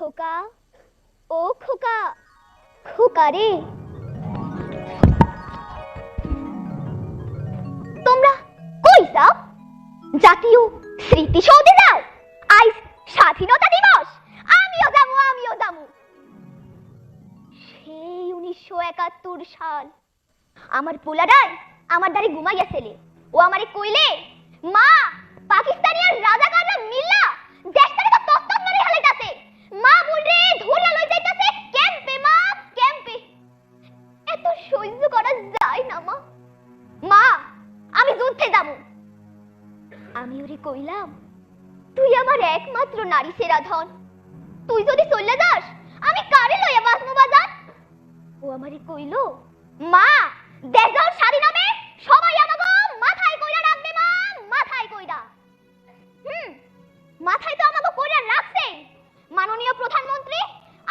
খোকা, ও খোকা, খোকা রে, তোমরা কই যাও? জাতীয় স্মৃতিসৌধে যাও? আজ স্বাধীনতা দিবস, আমিও যাবো। সেই 1971 সাল। আমার পোলাডার আমার দাঁড়ি ঘুমাইয়া ছেলে, ও আমারে কইলে, মা পাকিস্তানি আর রাজাকাররা মিল্লা দেশটারে তো তত্তম মেরে হালাইতাছে, মা বুড়ে ধরিয়া লই যাইতাছে ক্যাম্পে, মা ক্যাম্পে। এত সহ্য করা যায় না মা, মা আমি যুদ্ধে যাবো। আমি ওরে কইলাম, তুই আমার একমাত্র নারী সেরা ধন, তুই যদি চলে যাস আমি কারে লইয়া বাঁচবো বাজার? ও আমারে কইলো, মা দেশ যখন স্বাধীন হবে সবাই আমাকে মাথায় কইরা রাখবে, মা মাথায় কইরা। মাথায় তো আমাকে কইরা রাখছে। মাননীয় প্রধানমন্ত্রী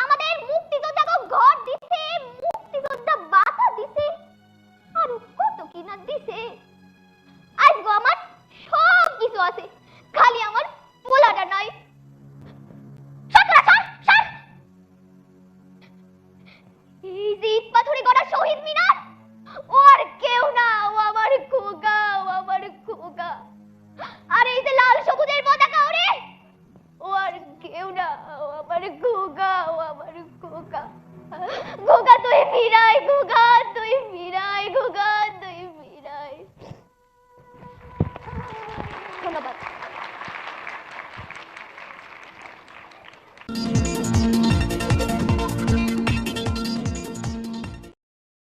আমাদের মুক্তিযোদ্ধাকে ঘর দিছে, মুক্তিযোদ্ধা ভাতা দিছে, আর কত কি না দিছে। আজকে আমার সব কিছু আছে।